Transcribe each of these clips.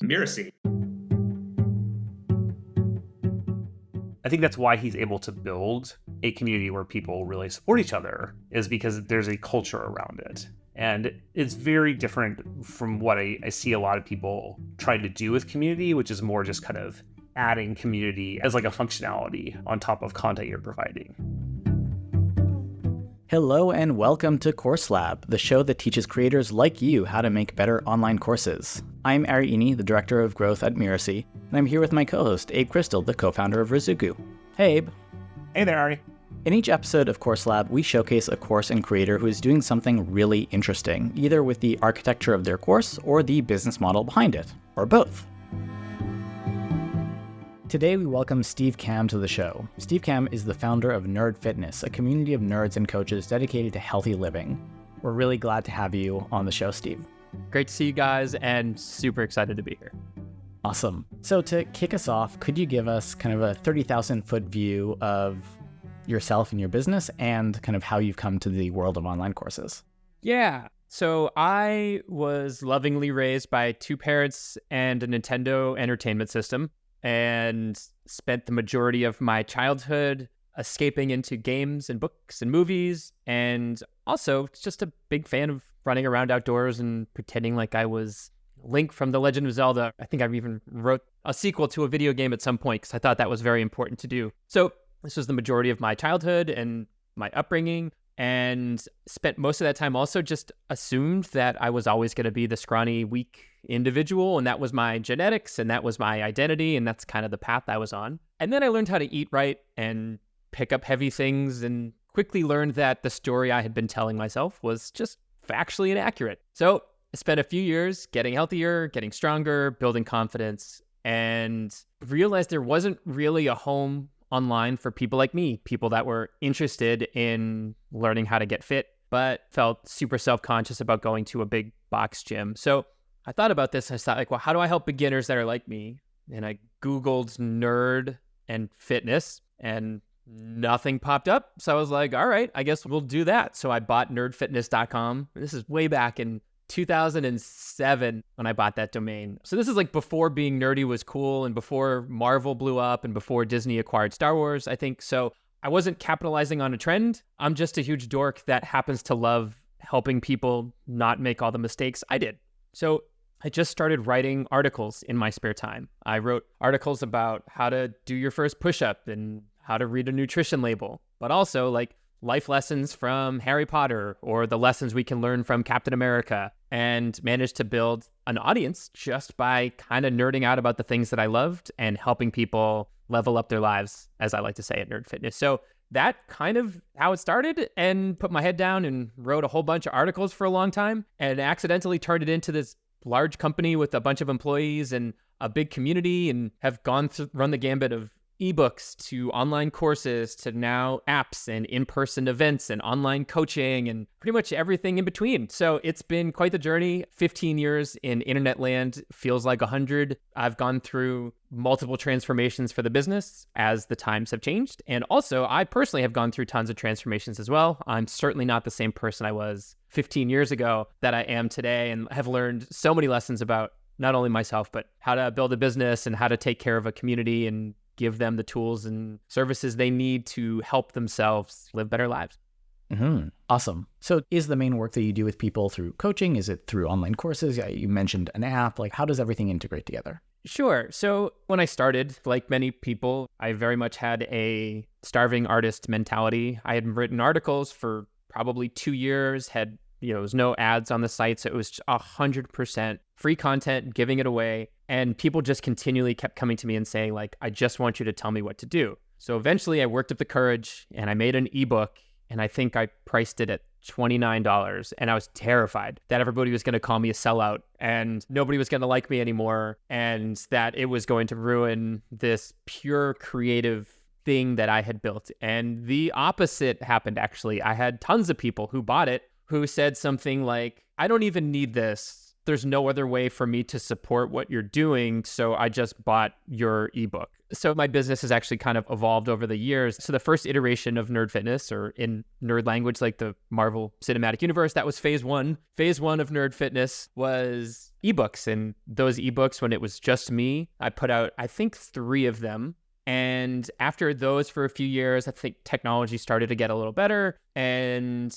Mirasee. I think that's why he's able to build a community where people really support each other, is because there's a culture around it. And it's very different from what I see a lot of people trying to do with community, which is more just kind of adding community as like a functionality on top of content you're providing. Hello and welcome to Course Lab, the show that teaches creators like you how to make better online courses. I'm Ari Ini, the Director of Growth at Mirasee, and I'm here with my co-host, Abe Crystal, the co-founder of Rizuku. Hey, Abe. Hey there, Ari. In each episode of Course Lab, we showcase a course and creator who is doing something really interesting, either with the architecture of their course or the business model behind it, or both. Today, we welcome Steve Kamb to the show. Steve Kamb is the founder of Nerd Fitness, a community of nerds and coaches dedicated to healthy living. We're really glad to have you on the show, Steve. Great to see you guys and super excited to be here. Awesome. So to kick us off, could you give us kind of a 30,000-foot view of yourself and your business and kind of how you've come to the world of online courses? Yeah. So I was lovingly raised by two parents and a Nintendo Entertainment System, and spent the majority of my childhood escaping into games and books and movies, and also just a big fan of running around outdoors and pretending like I was Link from The Legend of Zelda. I think I even wrote a sequel to a video game at some point because I thought that was very important to do. So this was the majority of my childhood and my upbringing, and spent most of that time also just assumed that I was always going to be the scrawny, weak individual, and that was my genetics, and that was my identity, and that's kind of the path I was on. And then I learned how to eat right and pick up heavy things, and quickly learned that the story I had been telling myself was just factually inaccurate. So I spent a few years getting healthier, getting stronger, building confidence, and realized there wasn't really a home online for people like me, people that were interested in learning how to get fit, but felt super self-conscious about going to a big box gym. So I thought about this. I thought, like, well, how do I help beginners that are like me? And I Googled nerd and fitness, and nothing popped up. So I was like, all right, I guess we'll do that. So I bought nerdfitness.com. This is way back in 2007 when I bought that domain. So this is like before being nerdy was cool, and before Marvel blew up, and before Disney acquired Star Wars, I think. So I wasn't capitalizing on a trend. I'm just a huge dork that happens to love helping people not make all the mistakes I did. So I just started writing articles in my spare time. I wrote articles about how to do your first push-up and how to read a nutrition label, but also like life lessons from Harry Potter or the lessons we can learn from Captain America, and managed to build an audience just by kind of nerding out about the things that I loved and helping people level up their lives, as I like to say at Nerd Fitness. So that kind of how it started, and put my head down and wrote a whole bunch of articles for a long time, and accidentally turned it into this large company with a bunch of employees and a big community, and have run the gambit of ebooks to online courses to now apps and in-person events and online coaching and pretty much everything in between. So it's been quite the journey. 15 years in internet land feels like 100. I've gone through multiple transformations for the business as the times have changed. And also, I personally have gone through tons of transformations as well. I'm certainly not the same person I was 15 years ago that I am today, and have learned so many lessons about not only myself, but how to build a business and how to take care of a community and give them the tools and services they need to help themselves live better lives. Mm-hmm. Awesome. So is the main work that you do with people through coaching? Is it through online courses? You mentioned an app. Like, how does everything integrate together? Sure. So when I started, like many people, I very much had a starving artist mentality. I had written articles for probably 2 years, had, there was no ads on the site. So it was 100% free content, giving it away. And people just continually kept coming to me and saying, like, I just want you to tell me what to do. So eventually I worked up the courage and I made an ebook, and I think I priced it at $29. And I was terrified that everybody was going to call me a sellout and nobody was going to like me anymore, and that it was going to ruin this pure creative thing that I had built. And the opposite happened, actually. I had tons of people who bought it who said something like, I don't even need this. there's no other way for me to support what you're doing, so I just bought your ebook. So my business has actually kind of evolved over the years. So the first iteration of Nerd Fitness, or in nerd language like the Marvel Cinematic Universe, that was phase one. Phase one of Nerd Fitness was ebooks. And those ebooks, when it was just me, I put out, I think, 3 of them. And after those for a few years, I think technology started to get a little better, and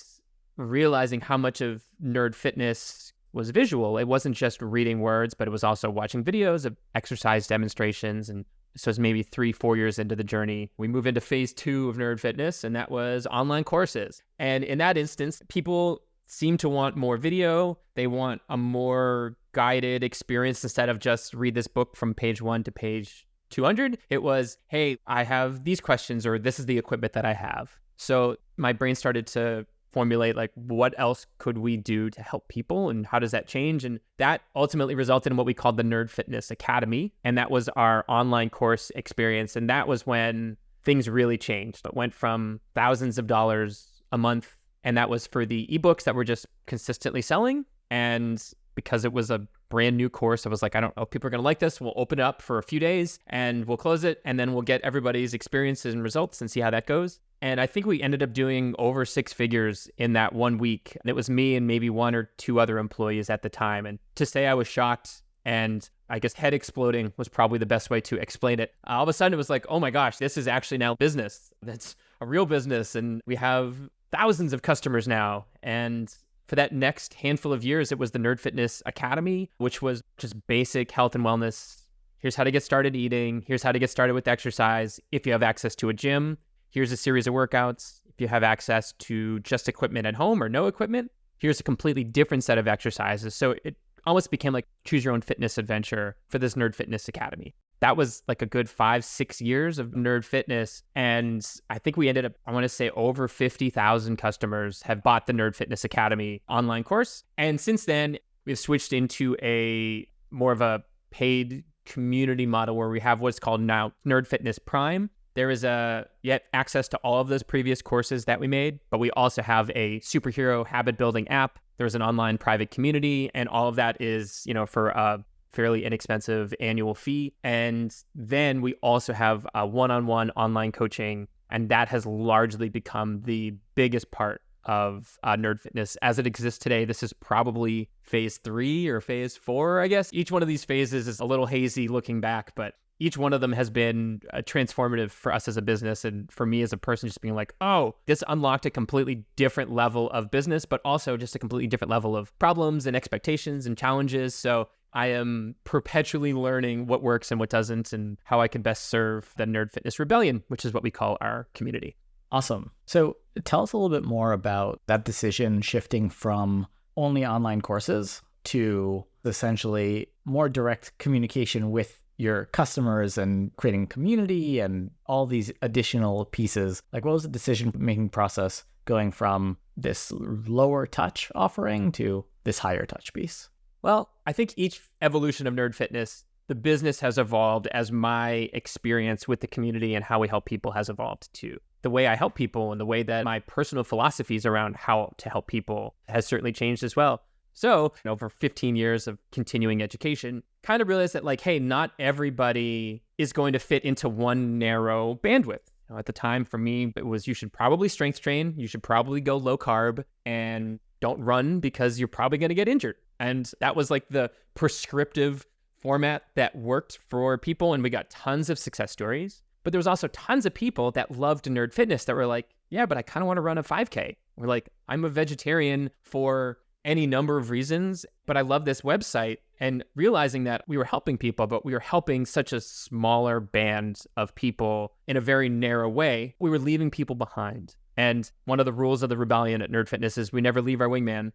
realizing how much of Nerd Fitness was visual. It wasn't just reading words, but it was also watching videos of exercise demonstrations. And so it's maybe 3-4 years into the journey, we move into phase 2 of Nerd Fitness, and that was online courses. And in that instance, people seem to want more video. They want a more guided experience instead of just read this book from page 1 to page 200. It was, hey, I have these questions, or this is the equipment that I have. So my brain started to formulate, like, what else could we do to help people, and how does that change? And that ultimately resulted in what we called the Nerd Fitness Academy. And that was our online course experience. And that was when things really changed. It went from thousands of dollars a month, and that was for the ebooks that were just consistently selling. And because it was a brand new course, I was like, I don't know if people are going to like this. We'll open it up for a few days and we'll close it, and then we'll get everybody's experiences and results and see how that goes. And I think we ended up doing over 6 figures in that 1 week. And it was me and maybe 1 or 2 other employees at the time. And to say I was shocked and I guess head exploding was probably the best way to explain it. All of a sudden it was like, oh my gosh, this is actually now business. That's a real business. And we have thousands of customers now. And for that next handful of years, it was the Nerd Fitness Academy, which was just basic health and wellness. Here's how to get started eating. Here's how to get started with exercise. If you have access to a gym, here's a series of workouts. If you have access to just equipment at home or no equipment, here's a completely different set of exercises. So it almost became like choose your own fitness adventure for this Nerd Fitness Academy. That was like a good 5-6 years of Nerd Fitness. And I think we ended up, I want to say, over 50,000 customers have bought the Nerd Fitness Academy online course. And since then, we've switched into a more of a paid community model where we have what's called now Nerd Fitness Prime. There is access to all of those previous courses that we made, but we also have a superhero habit building app. There's an online private community, and all of that is, for a fairly inexpensive annual fee. And then we also have a one-on-one online coaching, and that has largely become the biggest part of Nerd Fitness as it exists today. This is probably phase 3 or phase 4, I guess. Each one of these phases is a little hazy looking back, but each one of them has been transformative for us as a business, and for me as a person, just being like, oh, this unlocked a completely different level of business, but also just a completely different level of problems and expectations and challenges. So I am perpetually learning what works and what doesn't, and how I can best serve the Nerd Fitness Rebellion, which is what we call our community. Awesome. So tell us a little bit more about that decision shifting from only online courses to essentially more direct communication with your customers and creating community and all these additional pieces. Like, what was the decision-making process going from this lower touch offering to this higher touch piece? Well, I think each evolution of Nerd Fitness, the business has evolved as my experience with the community and how we help people has evolved too. The way I help people and the way that my personal philosophies around how to help people has certainly changed as well. So, over 15 years of continuing education, kind of realized that, like, hey, not everybody is going to fit into one narrow bandwidth. At the time, for me, it was, you should probably strength train, you should probably go low carb, and don't run because you're probably going to get injured. And that was like the prescriptive format that worked for people, and we got tons of success stories. But there was also tons of people that loved Nerd Fitness that were like, yeah, but I kind of want to run a 5K. Or like, I'm a vegetarian for any number of reasons, but I love this website. And realizing that we were helping people, but we were helping such a smaller band of people in a very narrow way, we were leaving people behind. And one of the rules of the rebellion at Nerd Fitness is we never leave our wingman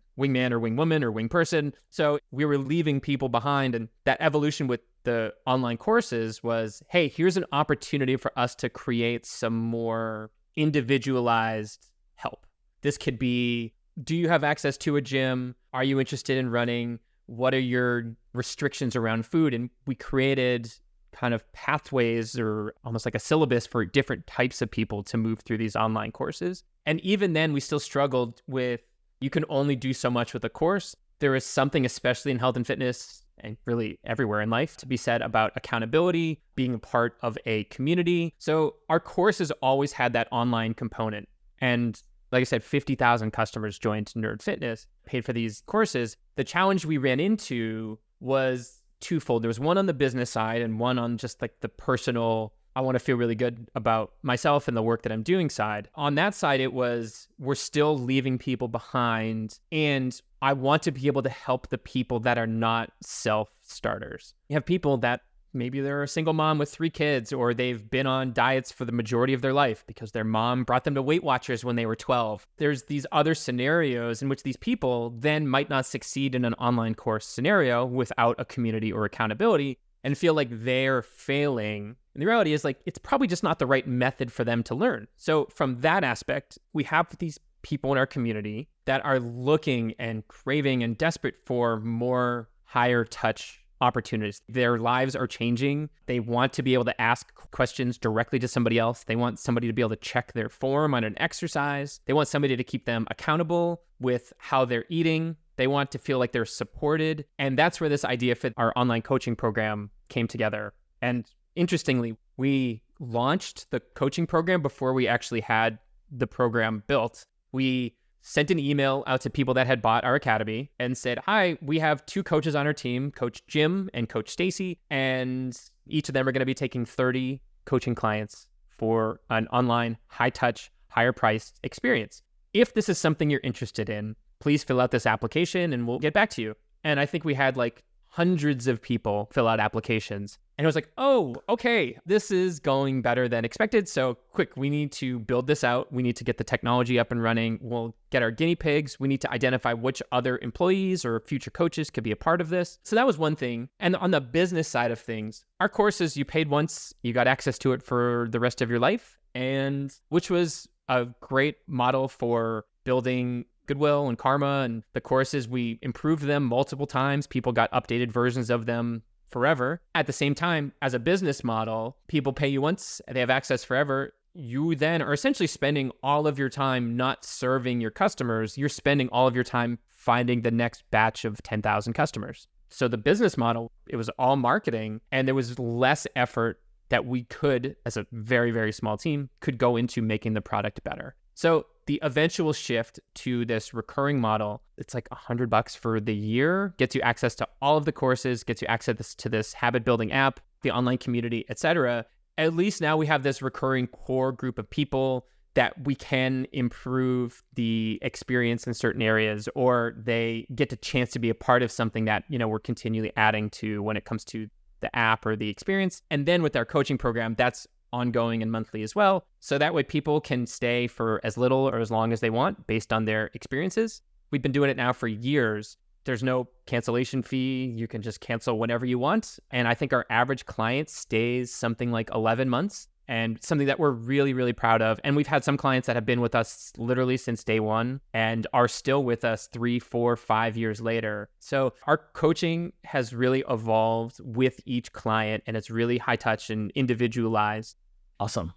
or wing woman or wing person. So we were leaving people behind. And that evolution with the online courses was, hey, here's an opportunity for us to create some more individualized help. This could be, do you have access to a gym? Are you interested in running? What are your restrictions around food? And we created kind of pathways or almost like a syllabus for different types of people to move through these online courses. And even then, we still struggled with, you can only do so much with a course. There is something, especially in health and fitness and really everywhere in life, to be said about accountability, being a part of a community. So our courses always had that online component. And like I said, 50,000 customers joined Nerd Fitness, paid for these courses. The challenge we ran into was twofold. There was one on the business side and one on just like the personal, I want to feel really good about myself and the work that I'm doing side. On that side, it was, we're still leaving people behind, and I want to be able to help the people that are not self-starters. You have people that maybe they're a single mom with 3 kids, or they've been on diets for the majority of their life because their mom brought them to Weight Watchers when they were 12. There's these other scenarios in which these people then might not succeed in an online course scenario without a community or accountability and feel like they're failing. And the reality is, like, it's probably just not the right method for them to learn. So from that aspect, we have these people in our community that are looking and craving and desperate for more higher touch opportunities. Their lives are changing. They want to be able to ask questions directly to somebody else. They want somebody to be able to check their form on an exercise. They want somebody to keep them accountable with how they're eating. They want to feel like they're supported. And that's where this idea for our online coaching program came together. And interestingly, we launched the coaching program before we actually had the program built. We sent an email out to people that had bought our academy and said, hi, we have 2 coaches on our team, Coach Jim and Coach Stacy, and each of them are going to be taking 30 coaching clients for an online, high-touch, higher-priced experience. If this is something you're interested in, please fill out this application and we'll get back to you. And I think we had like hundreds of people fill out applications. And it was like, oh, okay, this is going better than expected. So quick, we need to build this out. We need to get the technology up and running. We'll get our guinea pigs. We need to identify which other employees or future coaches could be a part of this. So that was one thing. And on the business side of things, our courses, you paid once, you got access to it for the rest of your life, and which was a great model for building goodwill and karma. And the courses, we improved them multiple times. People got updated versions of them forever. At the same time, as a business model, people pay you once, they have access forever. You then are essentially spending all of your time not serving your customers. You're spending all of your time finding the next batch of 10,000 customers. So the business model, it was all marketing, and there was less effort that we could, as a very, very small team, could go into making the product better. So the eventual shift to this recurring model, it's like $100 for the year, gets you access to all of the courses, gets you access to this habit building app, the online community, etc. At least now we have this recurring core group of people that we can improve the experience in certain areas, or they get the chance to be a part of something that, you know, we're continually adding to when it comes to the app or the experience. And then with our coaching program, that's ongoing and monthly as well. So that way people can stay for as little or as long as they want based on their experiences. We've been doing it now for years. There's no cancellation fee. You can just cancel whenever you want. And I think our average client stays something like 11 months, and something that we're really, really proud of. And we've had some clients that have been with us literally since day one and are still with us 3, 4, 5 years later. So our coaching has really evolved with each client, and it's really high touch and individualized. Awesome.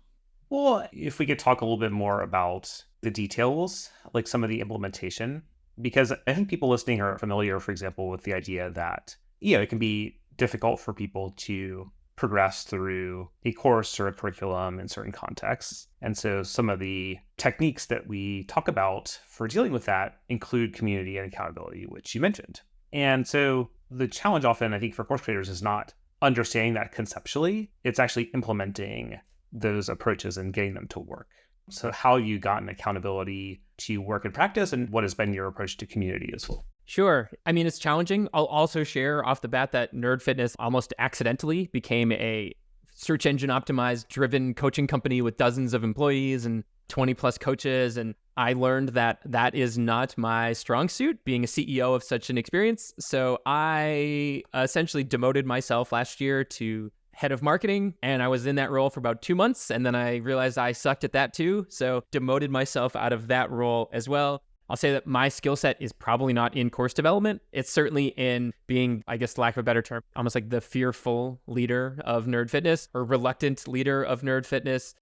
Well, if we could talk a little bit more about the details, like some of the implementation, because I think people listening are familiar, for example, with the idea that, you know, it can be difficult for people to progress through a course or a curriculum in certain contexts. And so some of the techniques that we talk about for dealing with that include community and accountability, which you mentioned. And so the challenge often, I think, for course creators is not understanding that conceptually, it's actually implementing those approaches and getting them to work. So how you gotten accountability to work and practice, and what has been your approach to community as well? Sure. I mean, it's challenging. I'll also share off the bat that Nerd Fitness almost accidentally became a search engine optimized driven coaching company with dozens of employees and 20 plus coaches. And I learned that that is not my strong suit, being a CEO of such an experience. So I essentially demoted myself last year to head of marketing, and I was in that role for about 2 months. And then I realized I sucked at that too. So demoted myself out of that role as well. I'll say that my skill set is probably not in course development. It's certainly in being, I guess, lack of a better term, almost like the fearful leader of Nerd Fitness or reluctant leader of Nerd Fitness.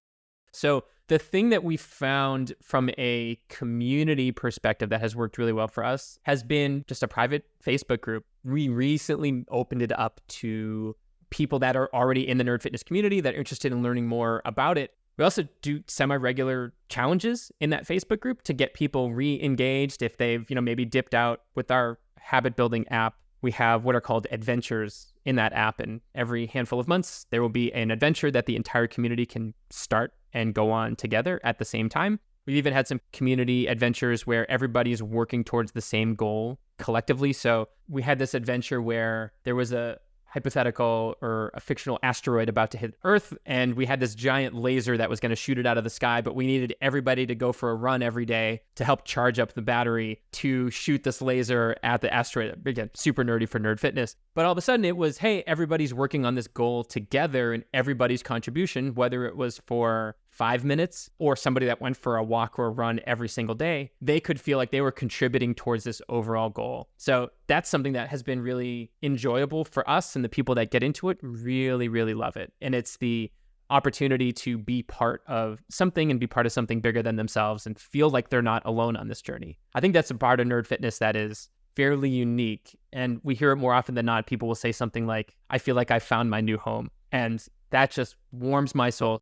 So the thing that we found from a community perspective that has worked really well for us has been just a private Facebook group. We recently opened it up to people that are already in the nerd fitness community that are interested in learning more about it. We also do semi-regular challenges in that Facebook group to get people re-engaged if they've, maybe dipped out with our habit building app. We have what are called adventures in that app, and every handful of months, there will be an adventure that the entire community can start and go on together at the same time. We've even had some community adventures where everybody's working towards the same goal collectively. So we had this adventure where there was a hypothetical or a fictional asteroid about to hit Earth, and we had this giant laser that was going to shoot it out of the sky, but we needed everybody to go for a run every day to help charge up the battery to shoot this laser at the asteroid. Again, super nerdy for nerd fitness. But all of a sudden it was, hey, everybody's working on this goal together, and everybody's contribution, whether it was for 5 minutes or somebody that went for a walk or a run every single day, they could feel like they were contributing towards this overall goal. So that's something that has been really enjoyable for us, and the people that get into it really, really love it. And it's the opportunity to be part of something and be part of something bigger than themselves and feel like they're not alone on this journey. I think that's a part of nerd fitness that is fairly unique. And we hear it more often than not. People will say something like, I feel like I found my new home. And that just warms my soul.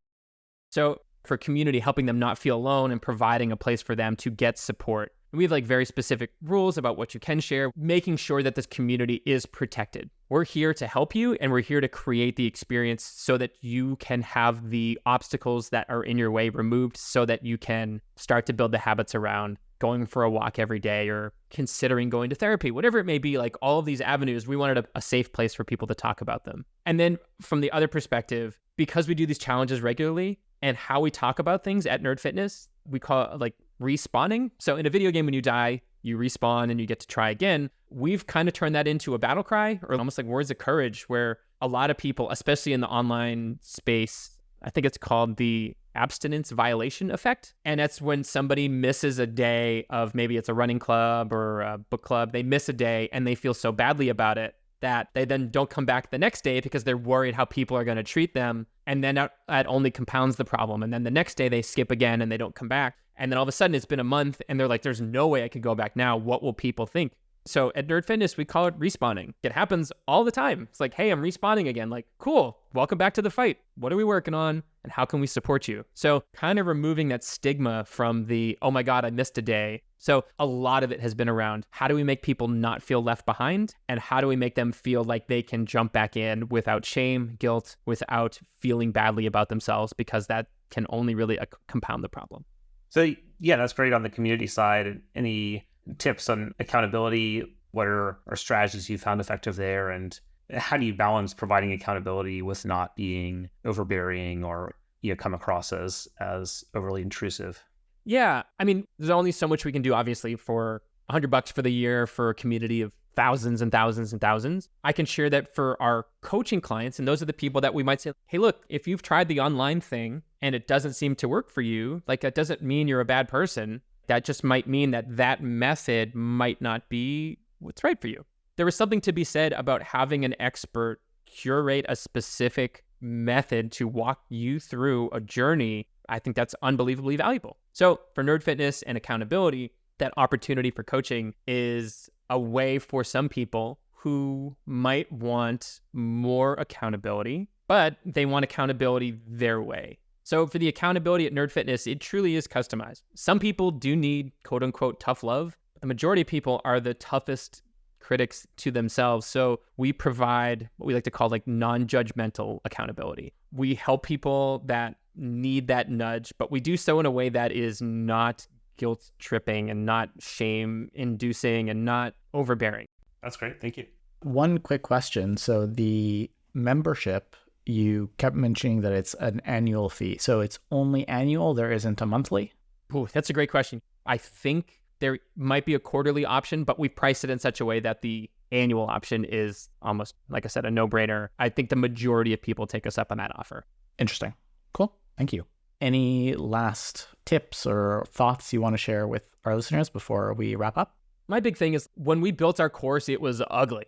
So for community, helping them not feel alone and providing a place for them to get support. We have very specific rules about what you can share, making sure that this community is protected. We're here to help you, and we're here to create the experience so that you can have the obstacles that are in your way removed so that you can start to build the habits around going for a walk every day or considering going to therapy, whatever it may be. All of these avenues, we wanted a safe place for people to talk about them. And then from the other perspective, because we do these challenges regularly and how we talk about things at Nerd Fitness, we call it respawning. So in a video game, when you die, you respawn and you get to try again. We've kind of turned that into a battle cry, or almost like words of courage, where a lot of people, especially in the online space, I think it's called the abstinence violation effect. And that's when somebody misses a day of, maybe it's a running club or a book club, they miss a day and they feel so badly about it that they then don't come back the next day because they're worried how people are going to treat them. And then that only compounds the problem. And then the next day they skip again and they don't come back. And then all of a sudden it's been a month and they're like, there's no way I could go back now. What will people think? So at Nerd Fitness, we call it respawning. It happens all the time. It's like, hey, I'm respawning again. Cool. Welcome back to the fight. What are we working on? And how can we support you? So kind of removing that stigma from the, oh my God, I missed a day. So a lot of it has been around, how do we make people not feel left behind? And how do we make them feel like they can jump back in without shame, guilt, without feeling badly about themselves, because that can only really compound the problem. So yeah, that's great on the community side. Any tips on accountability? What are strategies you found effective there? And how do you balance providing accountability with not being overbearing or come across as overly intrusive? Yeah, I mean, there's only so much we can do, obviously, for $100 for the year for a community of thousands and thousands and thousands. I can share that for our coaching clients, and those are the people that we might say, hey, look, if you've tried the online thing and it doesn't seem to work for you, that doesn't mean you're a bad person. That just might mean that method might not be what's right for you. There was something to be said about having an expert curate a specific method to walk you through a journey. I think that's unbelievably valuable. So for Nerd Fitness and accountability, that opportunity for coaching is a way for some people who might want more accountability, but they want accountability their way. So for the accountability at Nerd Fitness, it truly is customized. Some people do need quote unquote tough love. The majority of people are the toughest critics to themselves. So we provide what we like to call non-judgmental accountability. We help people that need that nudge, but we do so in a way that is not guilt tripping and not shame inducing and not overbearing. That's great. Thank you. One quick question. So the membership, you kept mentioning that it's an annual fee. So it's only annual, there isn't a monthly? Ooh, that's a great question. I think there might be a quarterly option, but we've priced it in such a way that the annual option is almost, like I said, a no-brainer. I think the majority of people take us up on that offer. Interesting. Cool. Thank you. Any last tips or thoughts you want to share with our listeners before we wrap up? My big thing is when we built our course, it was ugly.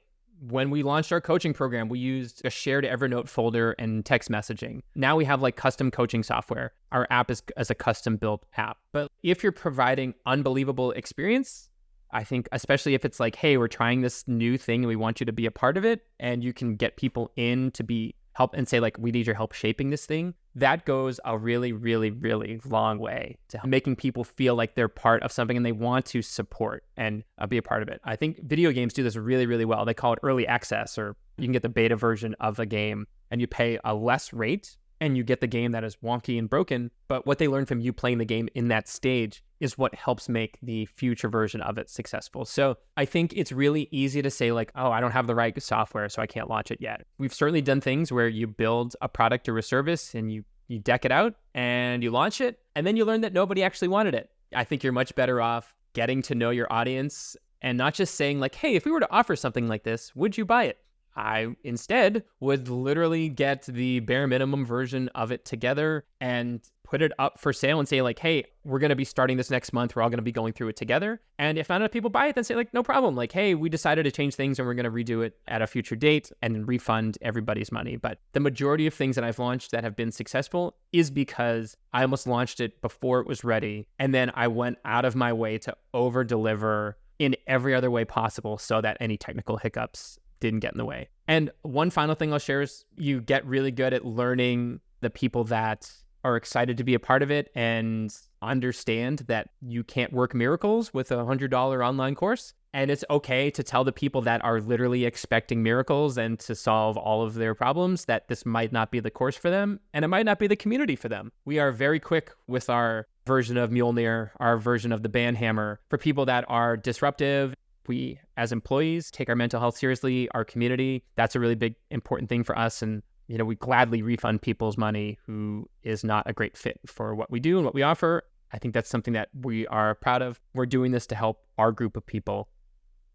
When we launched our coaching program, we used a shared Evernote folder and text messaging. Now we have like custom coaching software. Our app is as a custom built app. But if you're providing unbelievable experience, I think especially if it's like, hey, we're trying this new thing and we want you to be a part of it, and you can get people in to be help and say like, we need your help shaping this thing, that goes a really, really, really long way to making people feel like they're part of something and they want to support and be a part of it. I think video games do this really, really well. They call it early access, or you can get the beta version of a game and you pay a less rate and you get the game that is wonky and broken. But what they learn from you playing the game in that stage is what helps make the future version of it successful. So I think it's really easy to say like, oh, I don't have the right software, so I can't launch it yet. We've certainly done things where you build a product or a service and you deck it out and you launch it, and then you learn that nobody actually wanted it. I think you're much better off getting to know your audience and not just saying like, hey, if we were to offer something like this, would you buy it? I instead would literally get the bare minimum version of it together and put it up for sale and say like, hey, we're going to be starting this next month. We're all going to be going through it together. And if not enough people buy it, then say like, no problem. Like, hey, we decided to change things and we're going to redo it at a future date and refund everybody's money. But the majority of things that I've launched that have been successful is because I almost launched it before it was ready. And then I went out of my way to over deliver in every other way possible so that any technical hiccups didn't get in the way. And one final thing I'll share is you get really good at learning the people that are excited to be a part of it and understand that you can't work miracles with a $100 online course. And it's okay to tell the people that are literally expecting miracles and to solve all of their problems that this might not be the course for them, and it might not be the community for them. We are very quick with our version of Mjolnir, our version of the Banhammer, for people that are disruptive. We, as employees, take our mental health seriously, our community. That's a really big, important thing for us. And, you know, we gladly refund people's money who is not a great fit for what we do and what we offer. I think that's something that we are proud of. We're doing this to help our group of people.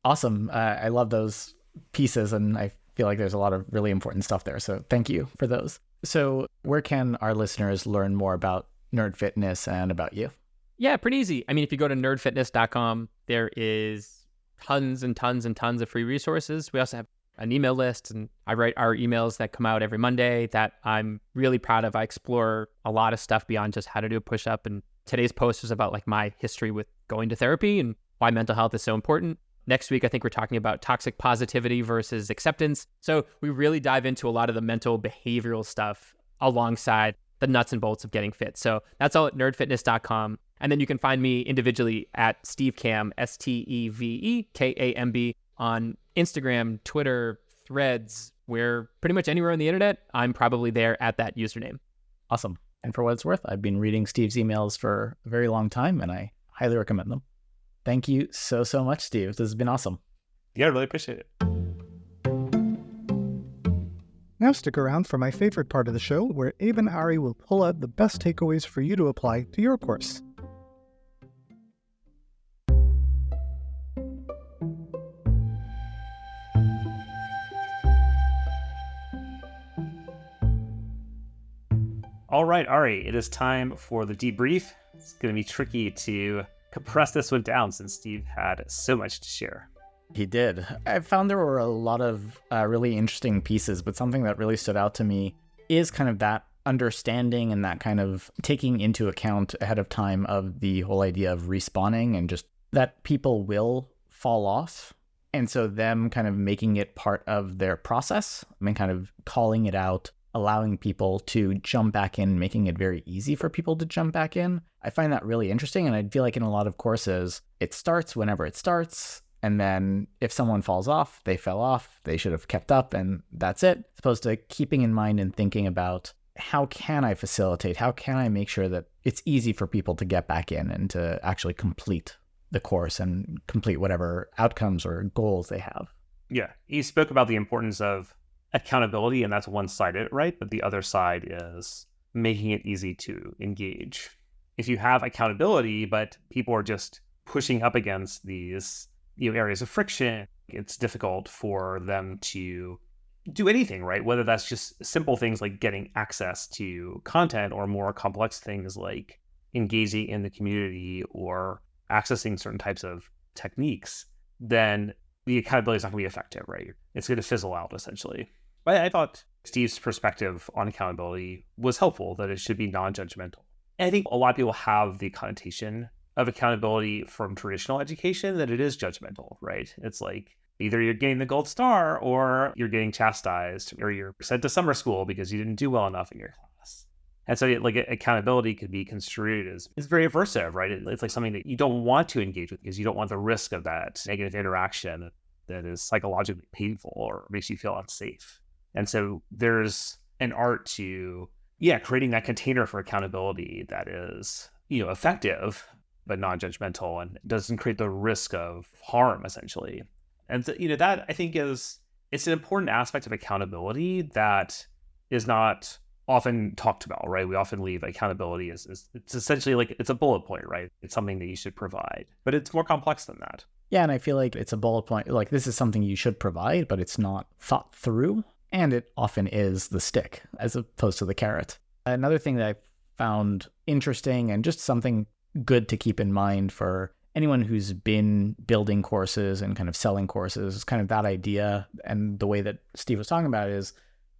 Awesome. I love those pieces, and I feel like there's a lot of really important stuff there. So thank you for those. So where can our listeners learn more about Nerd Fitness and about you? Yeah, pretty easy. I mean, if you go to nerdfitness.com, there is tons and tons and tons of free resources. We also have an email list, and I write our emails that come out every Monday that I'm really proud of. I explore a lot of stuff beyond just how to do a push-up. And today's post is about like my history with going to therapy and why mental health is so important. Next week, I think we're talking about toxic positivity versus acceptance. So we really dive into a lot of the mental behavioral stuff alongside the nuts and bolts of getting fit. So that's all at nerdfitness.com. And then you can find me individually at Steve Kamb, SteveKamb, on Instagram, Twitter, Threads, where pretty much anywhere on the internet, I'm probably there at that username. Awesome. And for what it's worth, I've been reading Steve's emails for a very long time, and I highly recommend them. Thank you so much, Steve. This has been awesome. Yeah, I really appreciate it. Now stick around for my favorite part of the show, where Abe and Ari will pull out the best takeaways for you to apply to your course. All right, Ari, it is time for the debrief. It's going to be tricky to compress this one down since Steve had so much to share. He did. I found there were a lot of really interesting pieces, but something that really stood out to me is kind of that understanding and that kind of taking into account ahead of time of the whole idea of respawning and just that people will fall off. And so them kind of making it part of their process, I mean, kind of calling it out, allowing people to jump back in, making it very easy for people to jump back in. I find that really interesting. And I feel like in a lot of courses, it starts whenever it starts. And then if someone falls off, they fell off, they should have kept up, and that's it. As opposed to keeping in mind and thinking about how can I facilitate? How can I make sure that it's easy for people to get back in and to actually complete the course and complete whatever outcomes or goals they have? Yeah, you spoke about the importance of accountability, and that's one side of it, right? But the other side is making it easy to engage. If you have accountability, but people are just pushing up against these areas of friction, it's difficult for them to do anything, right? Whether that's just simple things like getting access to content or more complex things like engaging in the community or accessing certain types of techniques, then the accountability is not going to be effective, right? It's going to fizzle out essentially. But I thought Steve's perspective on accountability was helpful, that it should be non-judgmental. And I think a lot of people have the connotation of accountability from traditional education that it is judgmental, right? It's like either you're getting the gold star or you're getting chastised or you're sent to summer school because you didn't do well enough in your class. And so like accountability could be construed as it's very aversive, right? It's like something that you don't want to engage with because you don't want the risk of that negative interaction that is psychologically painful or makes you feel unsafe. And so there's an art to, creating that container for accountability that is, effective, but non-judgmental and doesn't create the risk of harm, essentially. And, that I think it's an important aspect of accountability that is not often talked about, right? We often leave accountability as it's essentially like it's a bullet point, right? It's something that you should provide, but it's more complex than that. Yeah, and I feel like it's a bullet point, like this is something you should provide, but it's not thought through. And it often is the stick as opposed to the carrot. Another thing that I found interesting and just something good to keep in mind for anyone who's been building courses and kind of selling courses is kind of that idea. And the way that Steve was talking about it is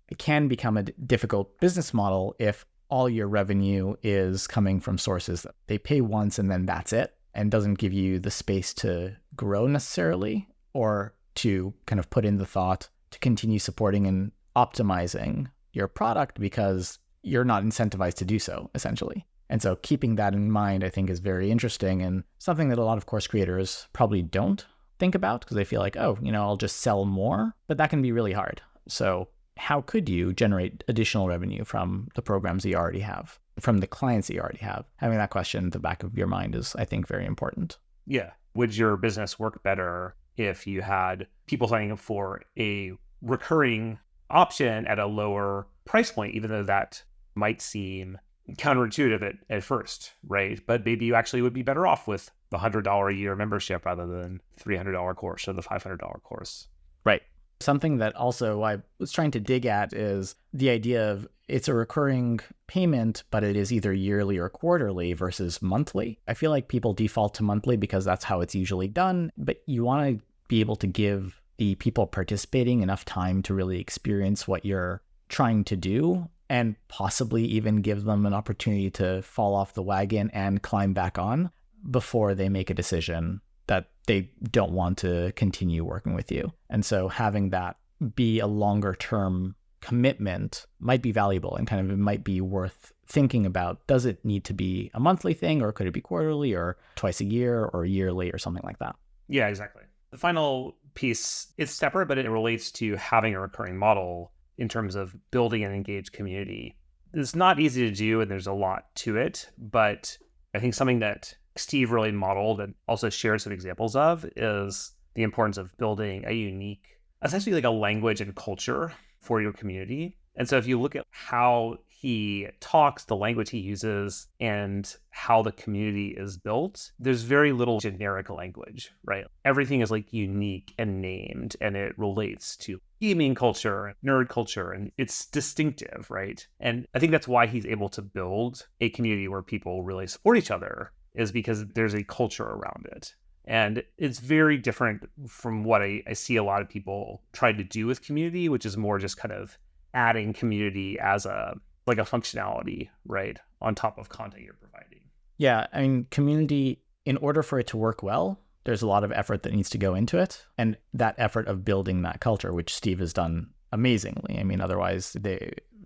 it can become a difficult business model if all your revenue is coming from sources that they pay once and then that's it, and doesn't give you the space to grow necessarily or to kind of put in the thought to continue supporting and optimizing your product because you're not incentivized to do so, essentially. And so keeping that in mind, I think, is very interesting and something that a lot of course creators probably don't think about because they feel like, I'll just sell more, but that can be really hard. So how could you generate additional revenue from the programs that you already have, from the clients that you already have? Having that question at the back of your mind is, I think, very important. Yeah. Would your business work better if you had people signing up for a recurring option at a lower price point, even though that might seem counterintuitive at first, right? But maybe you actually would be better off with the $100 a year membership rather than $300 course or the $500 course. Right. Something that also I was trying to dig at is the idea of it's a recurring payment, but it is either yearly or quarterly versus monthly. I feel like people default to monthly because that's how it's usually done, but you want to be able to give the people participating enough time to really experience what you're trying to do and possibly even give them an opportunity to fall off the wagon and climb back on before they make a decision that they don't want to continue working with you. And so having that be a longer term commitment might be valuable and kind of it might be worth thinking about. Does it need to be a monthly thing or could it be quarterly or twice a year or yearly or something like that? Yeah, exactly. The final piece is separate, but it relates to having a recurring model in terms of building an engaged community. It's not easy to do and there's a lot to it, but I think something that Steve really modeled and also shared some examples of is the importance of building a unique, essentially like a language and culture for your community. And so if you look at how he talks, the language he uses, and how the community is built, there's very little generic language, right? Everything is like unique and named, and it relates to gaming culture, nerd culture, and it's distinctive, right? And I think that's why he's able to build a community where people really support each other, is because there's a culture around it. And it's very different from what I see a lot of people try to do with community, which is more just kind of adding community as a functionality, right, on top of content you're providing. Yeah, I mean, community, in order for it to work well, there's a lot of effort that needs to go into it. And that effort of building that culture, which Steve has done amazingly. I mean, otherwise,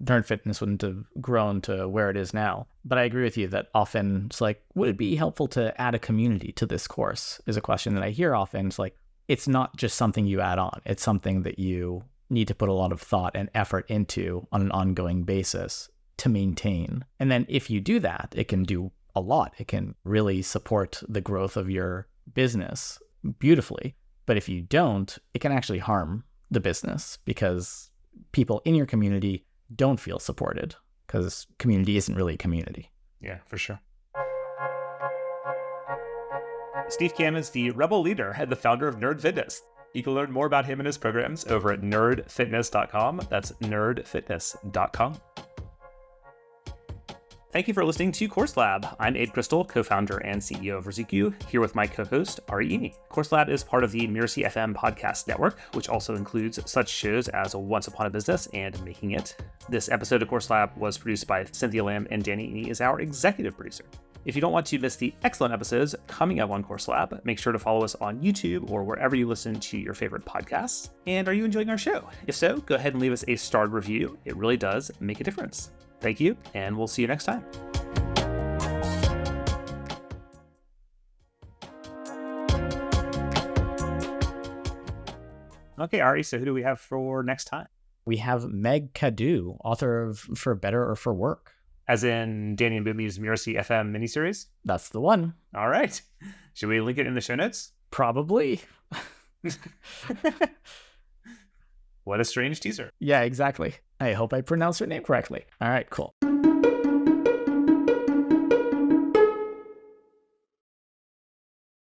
Nerd Fitness wouldn't have grown to where it is now. But I agree with you that often it's like, would it be helpful to add a community to this course is a question that I hear often. It's like, it's not just something you add on. It's something that you need to put a lot of thought and effort into on an ongoing basis to maintain. And then if you do that, it can do a lot. It can really support the growth of your business beautifully. But if you don't, it can actually harm the business because people in your community don't feel supported because community isn't really a community. Yeah, for sure. Steve Kamb is the rebel leader and the founder of Nerd Fitness. You can learn more about him and his programs over at nerdfitness.com. That's nerdfitness.com. Thank you for listening to Course Lab. I'm Abe Crystal, co-founder and CEO of Rizuku, here with my co-host, Ari Eni. Course Lab is part of the Mirasee FM podcast network, which also includes such shows as Once Upon a Business and Making It. This episode of Course Lab was produced by Cynthia Lamb, and Danny Eni is our executive producer. If you don't want to miss the excellent episodes coming up on Course Lab, make sure to follow us on YouTube or wherever you listen to your favorite podcasts. And are you enjoying our show? If so, go ahead and leave us a starred review. It really does make a difference. Thank you, and we'll see you next time. Okay, Ari, so who do we have for next time? We have McGough, author of For Better or For Work. As in Danny and Boomy's Mirasee FM miniseries? That's the one. All right. Should we link it in the show notes? Probably. What a strange teaser. Yeah, exactly. I hope I pronounced her name correctly. All right, cool.